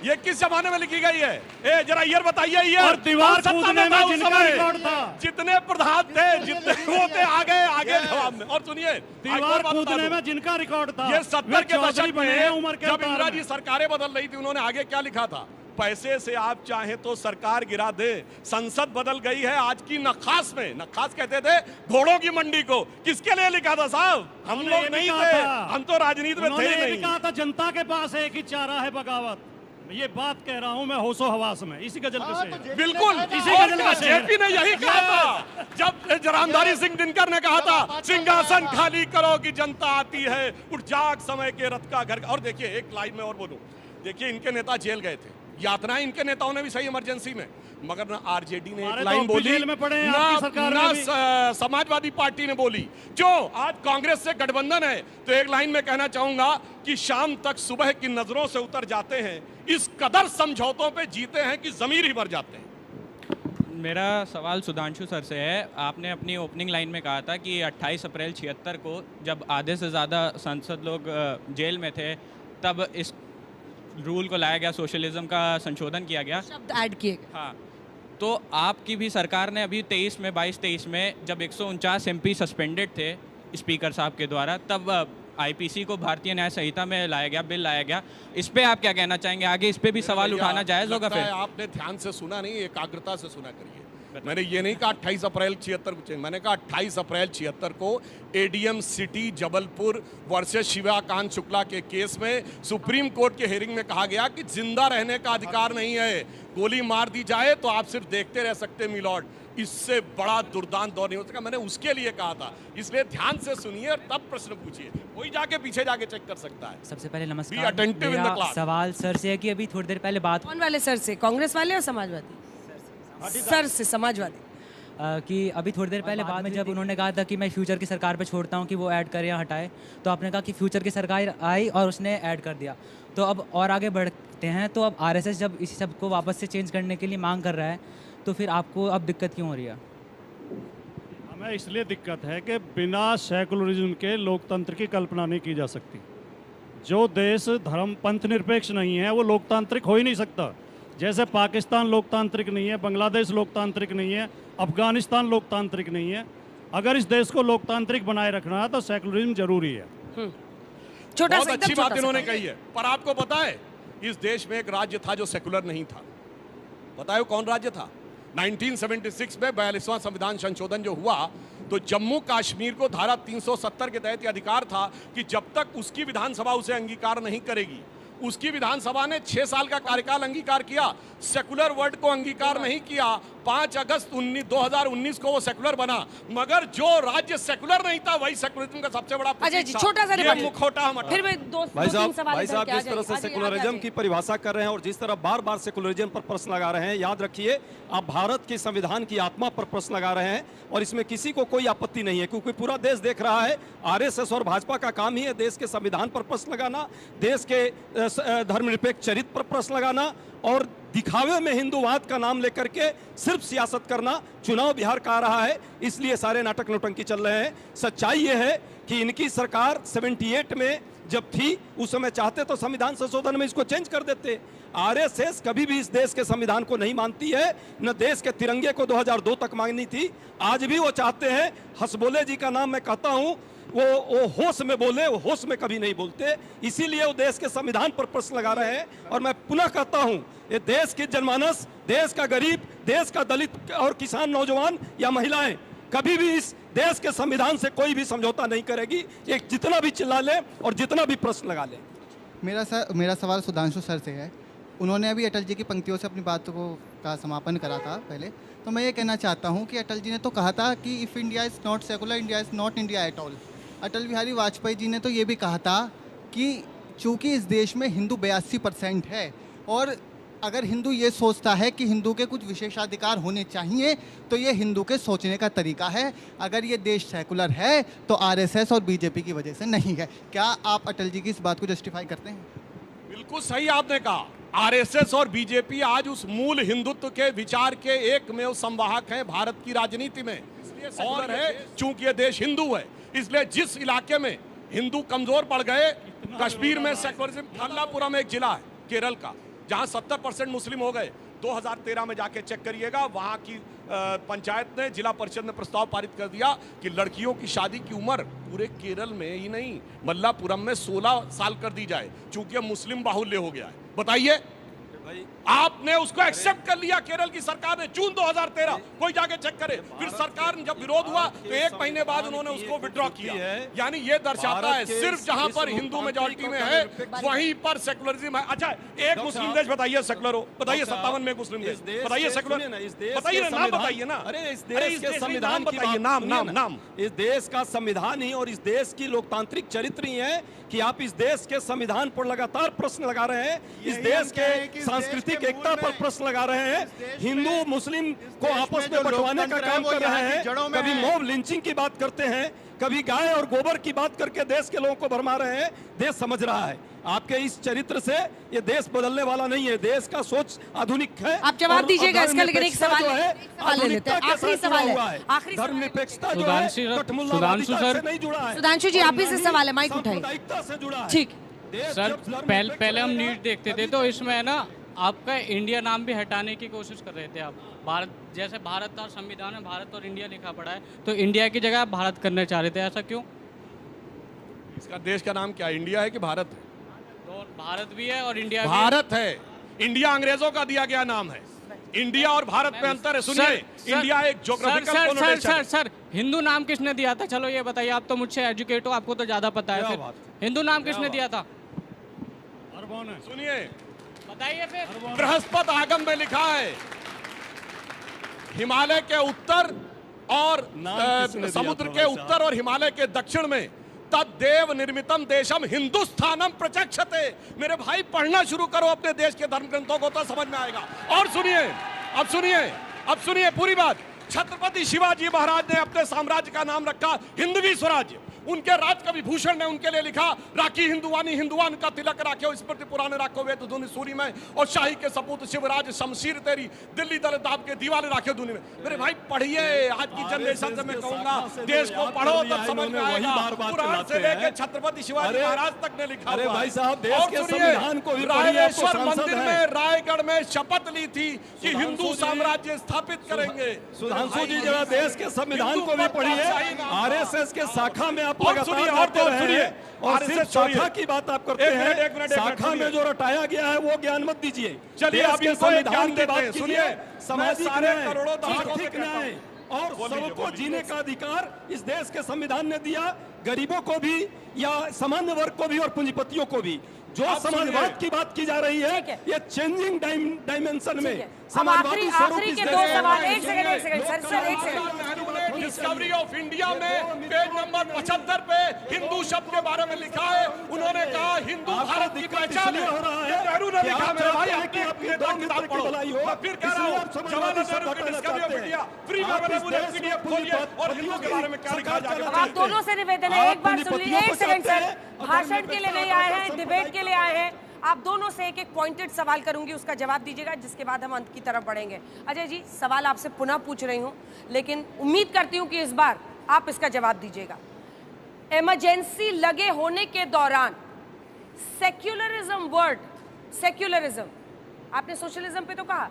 [SPEAKER 1] ये किस जमाने में लिखी गई है? ए जरा ईयर बताइए, ईयर।
[SPEAKER 3] और दीवार
[SPEAKER 1] कौन सत्ता
[SPEAKER 3] कूदने में
[SPEAKER 1] था उस
[SPEAKER 3] जिनका
[SPEAKER 1] समय?
[SPEAKER 3] रिकॉर्ड था।
[SPEAKER 1] जितने प्रधान थे, जितने वो थे, आगे आगे जवाब में। और सुनिए,
[SPEAKER 3] दीवार कूदने में जिनका रिकॉर्ड था,
[SPEAKER 1] ये
[SPEAKER 3] वे
[SPEAKER 1] 70 के
[SPEAKER 3] चौधरी
[SPEAKER 1] दशक
[SPEAKER 3] बने हैं
[SPEAKER 1] में
[SPEAKER 3] उम्र के
[SPEAKER 1] जब
[SPEAKER 3] अवतार
[SPEAKER 1] इंदिरा
[SPEAKER 3] में।
[SPEAKER 1] जी सरकारें बदल रही थी, उन्होंने आगे क्या लिखा था? पैसे से आप चाहें तो सरकार गिरा दे, संसद बदल गई है। आज की नखास में, नखास कहते थे घोड़ों की मंडी को, किसके लिए लिखा था साहब? हम लोग नहीं थे, हम तो राजनीति में थे ही नहीं।
[SPEAKER 3] कहा था जनता के पास एक ही चारा है बगावत। ये बात कह रहा हूं मैं होशो हवास में, इसी गजल के शेर।
[SPEAKER 1] बिल्कुल,
[SPEAKER 3] इसी गजल का शेर।
[SPEAKER 1] जेपी ने यही कहा था जब जरामधारी सिंह दिनकर ने कहा था सिंहासन खाली करो कि जनता आती है, उठ जाग समय के रथ का घर। और देखिए एक लाइन में और बोलूं, देखिए इनके नेता जेल गए थे, यातनाएं इनके नेताओं ने भी सही इमरजेंसी में, मगर ना आरजेडी ने एक लाइन बोली, ना समाजवादी पार्टी ने बोली। जो आज कांग्रेस से गठबंधन है, तो एक लाइन में कहना चाहूंगा कि शाम तक सुबह की नजरों से उतर जाते हैं, इस कदर समझौतों पे जीते हैं कि जमीर ही भर जाते हैं।
[SPEAKER 8] मेरा सवाल सुधांशु सर से है। आपने अपनी ओपनिंग लाइन में कहा था कि 28 अप्रैल 76 को जब आधे से ज़्यादा सांसद लोग जेल में थे, तब इस रूल को लाया गया, सोशलिज्म का संशोधन किया गया,
[SPEAKER 4] शब्द ऐड किए गए।
[SPEAKER 8] हाँ, तो आपकी भी सरकार ने अभी 22-23 में जब 149 MP सस्पेंडेड थे स्पीकर साहब के द्वारा, तब आईपीसी को भारतीय न्याय संहिता में लाया गया, बिल लाया गया। इस पे आप क्या कहना चाहेंगे? आगे इस पे भी सवाल उठाना जायज़ होगा? फिर
[SPEAKER 1] आपने ध्यान से सुना नहीं, एकाग्रता से सुना करिए। मैंने ये नहीं कहा 28 अप्रैल 76 को, मैंने कहा 28 अप्रैल 76 को ADM city Jabalpur versus Shivakant Shukla के केस में सुप्रीम कोर्ट के हियरिंग में कहा गया कि जिंदा रहने का अधिकार नहीं है, गोली मार दी जाए तो आप सिर्फ देखते रह सकते मिलॉर्ड, इससे बड़ा दुर्दांत दौर नहीं हो सका। मैंने उसके लिए कहा था, इसलिए ध्यान से सुनिए और तब प्रश्न पूछिए, कोई जाके पीछे जाके चेक कर सकता है।
[SPEAKER 9] सबसे पहले नमस्कार,
[SPEAKER 1] Be attentive in the
[SPEAKER 9] मेरा
[SPEAKER 1] class।
[SPEAKER 9] सवाल सर से है कि अभी थोड़ी देर पहले बात
[SPEAKER 4] कौन वाले सर से? कांग्रेस वाले या समाजवादी? सर से, समाजवादी।
[SPEAKER 9] कि अभी थोड़ी देर पहले बाद में जब उन्होंने कहा था कि मैं फ्यूचर की सरकार पे छोड़ता हूं कि वो ऐड करे या हटाए, तो आपने कहा कि फ्यूचर की सरकार आई और उसने ऐड कर दिया। तो अब और आगे बढ़ते हैं, तो अब आरएसएस जब इसी सब को वापस से चेंज करने के लिए मांग कर रहा है, तो फिर आपको अब दिक्कत क्यों हो रही है?
[SPEAKER 3] हमें इसलिए दिक्कत है कि बिना सेकुलरिज्म के लोकतंत्र की कल्पना नहीं की जा सकती। जो देश धर्म पंथ निरपेक्ष नहीं है वो लोकतांत्रिक हो ही नहीं सकता। जैसे पाकिस्तान लोकतांत्रिक नहीं है, बांग्लादेश लोकतांत्रिक नहीं है, अफगानिस्तान लोकतांत्रिक नहीं है। अगर इस देश को लोकतांत्रिक बनाए रखना है तो सेकुलरिज्म जरूरी है।
[SPEAKER 4] छोटा
[SPEAKER 1] बहुत
[SPEAKER 4] सा,
[SPEAKER 1] अच्छी
[SPEAKER 4] एकदम
[SPEAKER 1] बात
[SPEAKER 4] छोटा
[SPEAKER 1] इन्होंने
[SPEAKER 4] सा।
[SPEAKER 1] कही है, पर आपको पता है इस देश में एक राज्य था जो सेकुलर नहीं था। बताओ कौन राज्य था? 1976 में 42वां संविधान संशोधन जो हुआ, तो जम्मू कश्मीर को धारा 370 के तहत अधिकार था कि जब तक उसकी विधानसभा उसे अंगीकार नहीं करेगी, उसकी विधानसभा ने 6 साल का कार्यकाल अंगीकार किया, सेकुलर वर्ड को अंगीकार नहीं किया। 5 अगस्त 2019 को वो सेकुलर बना, मगर जो राज्य सेकुलर नहीं था वही सेकुलरिज्म का सबसे बड़ा
[SPEAKER 4] अच्छा जी,
[SPEAKER 1] प्रतीक था।
[SPEAKER 4] छोटा सा
[SPEAKER 1] ये
[SPEAKER 4] रिबट।
[SPEAKER 1] मुखौटा हम हटा-
[SPEAKER 4] फिर मैं दो
[SPEAKER 7] भाई
[SPEAKER 4] तीन
[SPEAKER 7] साहब
[SPEAKER 4] सवाल
[SPEAKER 7] जिस
[SPEAKER 4] करके आ
[SPEAKER 7] तरह से
[SPEAKER 4] जाइए,
[SPEAKER 7] सेकुलरिज्म
[SPEAKER 4] आगे
[SPEAKER 7] की परिभाषा कर रहे हैं और जिस तरह बार बार सेकुलरिज्म पर प्रश्न लगा रहे हैं, याद रखिए आप भारत के संविधान की आत्मा पर प्रश्न लगा रहे हैं और इसमें किसी को कोई आपत्ति नहीं है, क्योंकि पूरा देश देख रहा है। आरएसएस और भाजपा का काम ही है देश के संविधान पर प्रश्न लगाना, देश के धर्मनिरपेक्ष चरित्र पर प्रश्न लगाना और दिखावे में हिंदूवाद का नाम लेकर के सिर्फ सियासत करना। चुनाव बिहार का आ रहा है, इसलिए सारे नाटक नौटंकी चल रहे हैं। सच्चाई यह है कि इनकी सरकार 78 में जब थी उस समय चाहते तो संविधान संशोधन में इसको चेंज कर देते। आरएसएस कभी भी इस देश के संविधान को नहीं मानती है, न देश के तिरंगे को 2002 तक मांगनी थी। आज भी वो चाहते हैं, हसबोले जी का नाम मैं कहता हूं, वो होश में बोले, वो होश में कभी नहीं बोलते, इसीलिए वो देश के संविधान पर प्रश्न लगा रहे हैं। और मैं पुनः कहता हूं, ये देश की जनमानस, देश का गरीब, देश का दलित और किसान, नौजवान या महिलाएं कभी भी इस देश के संविधान से कोई भी समझौता नहीं करेगी। ये जितना भी चिल्ला ले और जितना भी प्रश्न लगा ले।
[SPEAKER 2] मेरा सवाल सुधांशु सर से है। उन्होंने अभी अटल जी की पंक्तियों से अपनी बात का समापन करा था पहले, तो मैं ये कहना चाहता हूँ कि अटल जी ने तो कहा था कि if India is not secular, India is not India at all. Atal Bihari Vajpayee ji ने तो ये भी कहा था कि चूंकि इस देश में हिंदू 82% है और अगर हिंदू ये सोचता है कि हिंदू के कुछ विशेषाधिकार होने चाहिए तो ये हिंदू के सोचने का तरीका है। अगर ये देश सेकुलर है तो आरएसएस और बीजेपी की वजह से नहीं है। क्या आप अटल जी की इस बात को जस्टिफाई करते हैं?
[SPEAKER 1] बिल्कुल सही आपने कहा। आरएसएस और बीजेपी आज उस मूल हिंदुत्व के विचार के एकमेव संवाहक हैं भारत की राजनीति में। इसलिए सेकुलर है चूंकि ये देश हिंदू है, इसलिए जिस इलाके में हिंदू कमजोर पड़ गए, कश्मीर में सेकुलरिज्म, मल्लापुरम एक जिला है केरल का जहां 70% मुस्लिम हो गए। 2013 में जाके चेक करिएगा, वहां की पंचायत ने, जिला परिषद ने प्रस्ताव पारित कर दिया कि लड़कियों की शादी की उम्र पूरे केरल में ही नहीं, मल्लापुरम में 16 साल कर दी जाए, चूंकि मुस्लिम बाहुल्य हो गया है। बताइए आपने उसको एक्सेप्ट कर लिया केरल की सरकार ने जून 2013, कोई जाके चेक करे। फिर सरकार जब विरोध हुआ तो 1 महीने बाद उन्होंने उसको विड्रॉ किया। यानी ये दर्शाता है सिर्फ जहां पर हिंदू मेजॉरिटी में है वहीं पर सेकुलरिज्म है। अच्छा, एक मुस्लिम देश बताइए सेकुलर हो, बताइए 57 में मुस्लिम देश बताइए सेकुलर, बताइए नाम बताइए ना।
[SPEAKER 7] अरे इस देश के संविधान की
[SPEAKER 1] बताइए, नाम।
[SPEAKER 7] इस देश का संविधान ही और इस देश की लोकतांत्रिक चरित्र ही है कि आप इस देश के संविधान पर लगातार प्रश्न लगा रहे हैं, इस देश के सांस्कृतिक एकता पर प्रश्न लगा रहे हैं, हिंदू मुस्लिम को आपस में बंटवाने का काम कर रहे हैं, कभी मॉब लिंचिंग की बात करते हैं, कभी गाय और गोबर की बात करके देश के लोगों को भरमा रहे हैं। देश समझ रहा है आपके इस चरित्र से ये देश बदलने वाला नहीं है, देश का सोच आधुनिक है।
[SPEAKER 4] आप जवाब दीजिएगा इसका, लेकिन एक सवाल
[SPEAKER 7] ले लेते हैं। आखिरी सवाल है, आखिरी धर्मनिरपेक्षता जो है
[SPEAKER 8] सुधांशु सर
[SPEAKER 7] नहीं जुड़ा है।
[SPEAKER 4] सुधांशु जी आप ही से सवाल है, माइक उठाइए।
[SPEAKER 7] से जुड़ा है।
[SPEAKER 4] ठीक
[SPEAKER 8] सर, पहले हम न्यूज देखते थे तो इसमें है ना आपका इंडिया नाम भी हटाने की कोशिश कर रहे थे आप। भारत जैसे भारत और संविधान में भारत और इंडिया लिखा पड़ा है, तो इंडिया की जगह आप भारत करना चाह रहे थे, ऐसा क्यों?
[SPEAKER 1] इसका देश का नाम क्या है, इंडिया है कि भारत है?
[SPEAKER 8] तो भारत भी है और इंडिया भी
[SPEAKER 1] भारत है। इंडिया अंग्रेजों का दिया गया नाम है। इंडिया और भारत में अंतर है। सुनिए, इंडिया एक ज्योग्राफिकल कोनोटेशन है।
[SPEAKER 8] सर, हिंदू नाम किसने दिया था? चलो ये बताइए, आप तो मुझसे एजुकेट हो, आपको तो ज्यादा पता है। फिर हिंदू नाम किसने दिया था?
[SPEAKER 1] सुनिए,
[SPEAKER 8] बताइए फिर।
[SPEAKER 1] बृहस्पति आगम में लिखा है हिमालय के उत्तर और समुद्र के उत्तर और हिमालय के दक्षिण में तद्देव निर्मितम देशम हिंदुस्थानम प्रचक्षते। मेरे भाई पढ़ना शुरू करो अपने देश के धर्म ग्रंथों को तो समझ में आएगा। और सुनिए, अब सुनिए पूरी बात। छत्रपति शिवाजी महाराज ने अपने साम्राज्य का नाम रखा हिंदवी स्वराज्य। उनके राजकवि भूषण ने उनके लिए लिखा, राखी हिंदुवानी हिंदुवान का तिलक राखे स्मृति पुराने राखो वेद धुनि सूरी में, और शाही के सपूत शिवराज शमशीर तेरी दिल्ली दल दाब के दीवाने राखे धुनि में। मेरे भाई पढ़िए, आज की जनरेशन से मैं कहूंगा देश को पढ़ो तब समझ में आएगा। पुराण से लेकर छत्रपति शिवाजी महाराज तक ने लिखा।
[SPEAKER 7] अरे भाई साहब, देश के संविधान को भी
[SPEAKER 1] रायेश्वर मंदिर में रायगढ़ में शपथ ली थी कि हिंदू साम्राज्य स्थापित करेंगे।
[SPEAKER 7] सुधांशु जी जरा देश के संविधान को भी पढ़िए। आरएसएस के शाखा में आप लगातार जाते रहे हैं और सिर्फ शाखा की बात आप करते हैं। शाखा में जो रटाया गया है वो ज्ञान मत दीजिए।
[SPEAKER 1] चलिए
[SPEAKER 7] देश के संविधान की बात
[SPEAKER 1] सुनिए।
[SPEAKER 7] सामाजिक न्याय, आर्थिक न्याय और सबको जीने का अधिकार इस देश के संविधान ने दिया, गरीबों को भी या सामान्य वर्ग को भी और पूंजीपतियों को भी। जो समाजवाद की बात की जा रही है ये चेंजिंग डायमेंशन में समाजवादी
[SPEAKER 4] आखिरी के 2 सवाल। एक सेकंड सर, एक सेकंड।
[SPEAKER 1] डिस्कवरी ऑफ इंडिया में पेज नंबर 75 पे हिंदू शब्द के बारे में लिखा है। उन्होंने कहा हिंदू भारत की पहचान है। नेहरू ने लिखा, मेरे भाई आपकी किताब पढ़ो। मैं फिर कह रहा हूं, जवाहरलाल नेहरू की डिस्कवरी ऑफ इंडिया फ्री में अवेलेबल है, पीडीएफ खोलिए और हिंदू के बारे में क्या लिखा जाएगा।
[SPEAKER 4] आप दोनों से निवेदन है, एक बार सुन लीजिए। एक सेकंड सर, भाषण के लिए नहीं आए हैं, डिबेट के लिए आए हैं। आप दोनों से एक एक पॉइंटेड सवाल करूंगी, उसका जवाब दीजिएगा, जिसके बाद हम अंत की तरफ बढ़ेंगे। अजय जी, सवाल आपसे पुनः पूछ रही हूं, लेकिन उम्मीद करती हूं कि इस बार आप इसका जवाब दीजिएगा। इमरजेंसी लगे होने के दौरान सेक्युलरिज्म वर्ड, सेक्युलरिज्म, आपने सोशलिज्म पे तो कहा,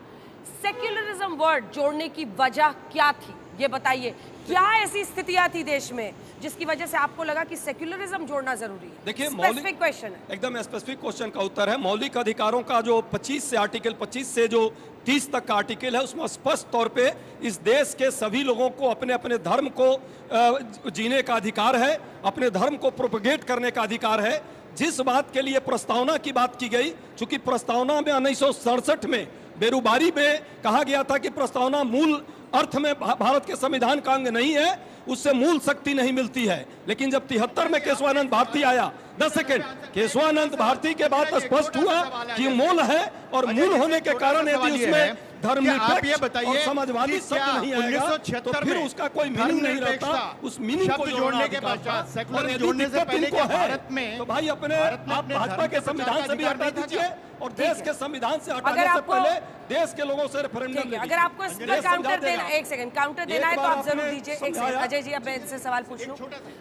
[SPEAKER 4] सेक्युलरिज्म वर्ड जोड़ने की वजह क्या थी? ये बताइए, क्या ऐसी स्थितियां थी देश में जिसकी वजह से आपको लगा कि सेक्युलरिज्म जोड़ना जरूरी है?
[SPEAKER 7] देखिए,
[SPEAKER 4] स्पेसिफिक क्वेश्चन है,
[SPEAKER 7] एकदम स्पेसिफिक क्वेश्चन का उत्तर है। मौलिक अधिकारों का जो 25 से आर्टिकल 25 से जो 30 तक का आर्टिकल है उसमें स्पष्ट तौर पे इस देश के सभी लोगों को अपने अपने धर्म को जीने का अधिकार है, अपने धर्म को प्रोपगेट करने का अधिकार है। जिस बात के लिए प्रस्तावना की बात की गई, चूंकि प्रस्तावना में 1967 में बेरुबारी में कहा गया था कि प्रस्तावना मूल अर्थ में भारत के संविधान का अंग नहीं है, उससे मूल शक्ति नहीं मिलती है। लेकिन जब 73 में केशवानंद भारती आया, 10 सेकेंड, केशवानंद भारती के बाद स्पष्ट हुआ कि मूल है और मूल होने के कारण यदि उसमें धर्मनिरपेक्ष और समाजवादी शब्द नहीं आएगा तो फिर उसका कोई मीनिंग नहीं रहता। उस मीनिंग को जोड़ने के बाद सेकुलर जोड़ने से पहले को भारत में तो भाई अपने आप भाजपा के संविधान से भी हटा दीजिए और देश के संविधान से हटाने से पहले देश के लोगों से रेफरेंडम।
[SPEAKER 4] अगर आपको इसका काउंटर देना, एक सेकंड काउंटर देना है तो आप जरूर दीजिए। एक सेकंड अजय जी, अब मैं इनसे सवाल पूछ लूं।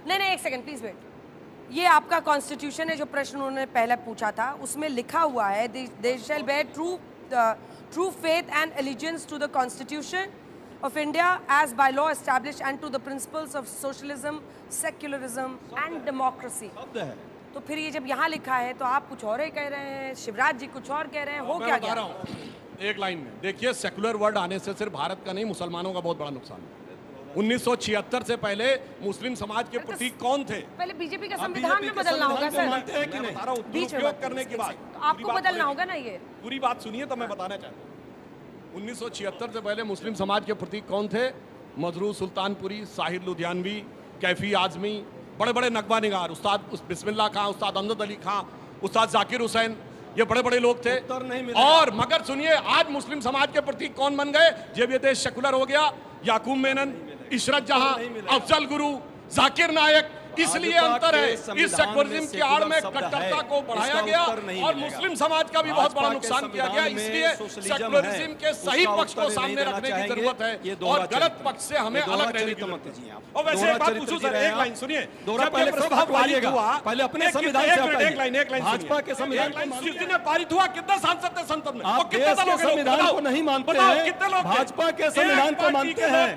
[SPEAKER 4] नहीं, एक सेकंड प्लीज वेट। ये आपका कॉन्स्टिट्यूशन है, जो प्रश्न उन्होंने पहले पूछा था उसमें लिखा हुआ है, दे शैल bear true faith and allegiance to the Constitution of India as by law established and to the principles of socialism, secularism and democracy. तो फिर ये जब यहाँ लिखा है तो आप कुछ और ही कह रहे हैं, शिवराज जी कुछ और कह रहे हैं, हो
[SPEAKER 1] मैं
[SPEAKER 4] क्या
[SPEAKER 1] बता
[SPEAKER 4] गया?
[SPEAKER 1] रहा हूं एक लाइन में। देखिए, सेकुलर वर्ड आने से सिर्फ भारत का नहीं, मुसलमानों का बहुत बड़ा नुकसान है। 1976 से पहले मुस्लिम समाज के प्रतीक कौन थे?
[SPEAKER 4] पहले बीजेपी का संविधान में बदलना होगा सर,
[SPEAKER 7] मानते हैं कि नहीं?
[SPEAKER 1] बता रहा हूं,
[SPEAKER 4] बीच में
[SPEAKER 1] दुरुपयोग करने की बात।
[SPEAKER 4] तो आपको बदलना होगा ना ये।
[SPEAKER 1] पूरी बात सुनिए तो मैं बताना चाहता हूं। 1976 से पहले मुस्लिम समाज के प्रतीक कौन थे? मजरू सुल्तानपुरी, साहिर लुधियानवी, कैफी आजमी, बड़े बड़े नकबा निगार, उस्ताद बिस्मिल्लाह खां, उस्ताद अमजद अली खां, उस्ताद जाकिर हुसैन, ये बड़े बड़े लोग थे। और मगर सुनिए, आज मुस्लिम समाज के प्रतीक कौन बन गए? जब ये देश सेकुलर हो गया, याकूब मेनन, इशरत जहां, अफजल गुरु, जाकिर नायक। इसलिए अंतर है, इस सेकुलरिज्म की आड़ में कट्टरता को बढ़ाया गया और मुस्लिम समाज का भी बहुत बड़ा नुकसान किया गया। इसलिए सेकुलरिज्म के सही पक्ष को सामने रखने की जरूरत है और गलत पक्ष से हमें अलग रहने की जरूरत है। और वैसे एक बात पूछूं सर, एक लाइन सुनिए,
[SPEAKER 7] पहले अपने संविधान से
[SPEAKER 1] भाजपा के संविधान जिस दिन पारित हुआ, कितने सांसद थे संसद में?
[SPEAKER 7] आप देश के संविधान को नहीं मानते हैं,
[SPEAKER 1] कितने लोग
[SPEAKER 7] भाजपा के संविधान को मानते हैं,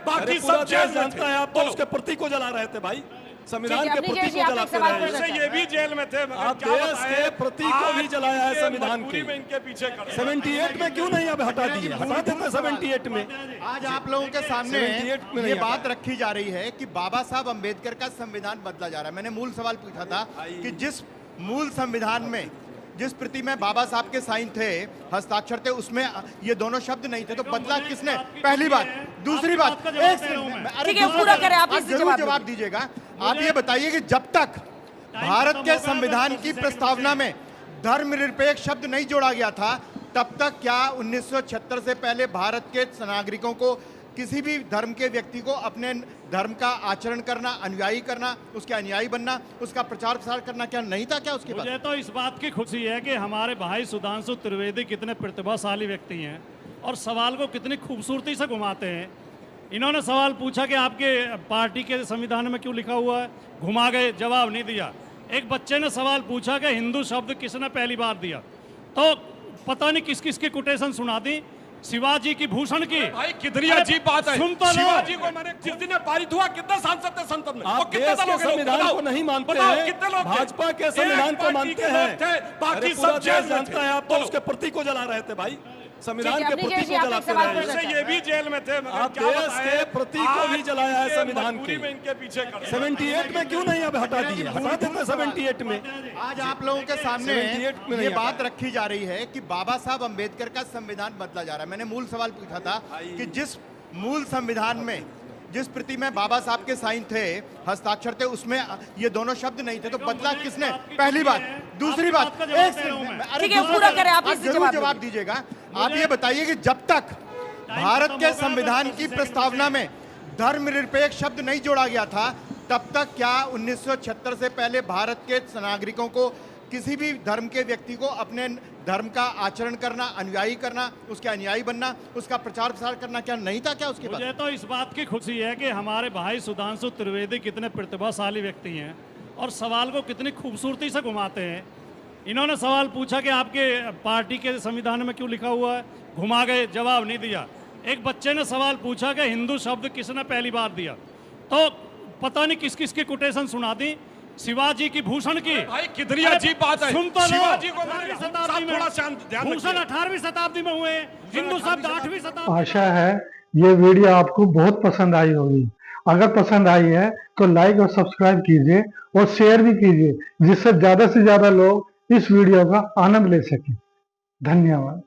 [SPEAKER 1] बाकी सब जेल
[SPEAKER 7] जानता है। आप तो उसके प्रतीक को जला रहे थे भाई, संविधान के प्रतीक को जलाते रहे।
[SPEAKER 1] ये भी जेल में थे,
[SPEAKER 7] आप देश के प्रतीक को भी जलाया है संविधान के।
[SPEAKER 1] इनके पीछे
[SPEAKER 7] 78 में क्यों नहीं अब हटा दिए? हटा देते 78 में।
[SPEAKER 10] आज आप लोगों के सामने ये बात रखी जा रही है कि बाबा साहब अंबेडकर का संविधान बदला जा रहा है। मैंने मूल सवाल पूछा था कि जिस मूल संविधान में जिस प्रति में बाबा साहब के साइन थे, हस्ताक्षर थे, उसमें ये दोनों शब्द नहीं थे, तो बदला किसने? पहली बात। दूसरी बात,
[SPEAKER 4] पूरा करें, आप
[SPEAKER 10] जरूर जवाब दीजिएगा। आप ये बताइए कि जब तक भारत के संविधान की प्रस्तावना में धर्मनिरपेक्ष शब्द नहीं जोड़ा गया था, तब तक क्या 1976 से पहले भारत के नागरिकों को, किसी भी धर्म के व्यक्ति को अपने धर्म का आचरण करना, अनुयायी करना, उसके अनुयायी बनना, उसका प्रचार प्रसार करना क्या नहीं था क्या उसके बाद?
[SPEAKER 3] मुझे तो इस बात की खुशी है कि हमारे भाई सुधांशु त्रिवेदी कितने प्रतिभाशाली व्यक्ति हैं और सवाल को कितनी खूबसूरती से घुमाते हैं। इन्होंने सवाल पूछा कि आपके पार्टी के संविधान में क्यों लिखा हुआ है, घुमा गए, जवाब नहीं दिया। एक बच्चे ने सवाल पूछा कि हिंदू शब्द किसने पहली बार दिया, तो पता नहीं किस किस की कोटेशन सुना दी, शिवाजी की, भूषण की।
[SPEAKER 1] भाई कितनी अजीब बात है, शिवाजी को मैंने जिस दिन पारित हुआ, कितने सांसद थे संसद में?
[SPEAKER 7] आप देश के संविधान को नहीं मानते हैं,
[SPEAKER 1] कितने लोग
[SPEAKER 7] भाजपा के संविधान को मानते हैं,
[SPEAKER 1] बाकी सब जेल
[SPEAKER 7] जानता है। आप तो उसके प्रतीक को जला रहे थे भाई, संविधान के प्रतीक को जलाते रहे।
[SPEAKER 1] ये भी जेल में थे,
[SPEAKER 7] आप देश के प्रतीक को भी जलाया है संविधान के।
[SPEAKER 1] इनके पीछे
[SPEAKER 7] 78 में क्यों नहीं अब हटा दिए? हटा देते 78 में।
[SPEAKER 10] आज आप लोगों के सामने ये बात रखी जा रही है कि बाबा साहब अंबेडकर का संविधान बदला जा रहा है। मैंने मूल सवाल पूछा था कि जिस मूल संविधान में जिस प्रति में बाबा साहब के साइन थे, हस्ताक्षर थे, उसमें ये दोनों शब्द नहीं थे, तो बदला किसने? पहली बात। दूसरी बात,
[SPEAKER 4] पूरा करें, आप
[SPEAKER 10] जरूर जवाब दीजिएगा। आप ये बताइए कि जब तक भारत के संविधान की प्रस्तावना में धर्मनिरपेक्ष शब्द नहीं जोड़ा गया था, तब तक क्या 1976 से पहले भारत के नागरिकों को, किसी भी धर्म के व्यक्ति को अपने धर्म का आचरण करना, अनुयायी करना, उसके अनुयायी बनना, उसका प्रचार प्रसार करना क्या नहीं था क्या उसके बाद?
[SPEAKER 3] मुझे तो इस बात की खुशी है कि हमारे भाई सुधांशु त्रिवेदी कितने प्रतिभाशाली व्यक्ति हैं और सवाल को कितनी खूबसूरती से घुमाते हैं। इन्होंने सवाल पूछा कि आपके पार्टी के संविधान में क्यों लिखा हुआ है, घुमा गए, जवाब नहीं दिया। एक बच्चे ने सवाल पूछा कि हिंदू शब्द किसने पहली बार दिया, तो पता नहीं किस किस की कोटेशन सुना दी, शिवाजी की, भूषण की।
[SPEAKER 1] भाई कितनी अजीब बात है, शिवाजी को थोड़ा शांत ध्यान,
[SPEAKER 3] भूषण 18वीं शताब्दी में हुए, हिंदू शब्द 8वीं शताब्दी।
[SPEAKER 5] आशा है ये वीडियो आपको बहुत पसंद आई होगी। अगर पसंद आई है तो लाइक और सब्सक्राइब कीजिए और शेयर भी कीजिए, जिससे ज्यादा से ज्यादा लोग इस वीडियो का आनंद ले सकें। धन्यवाद।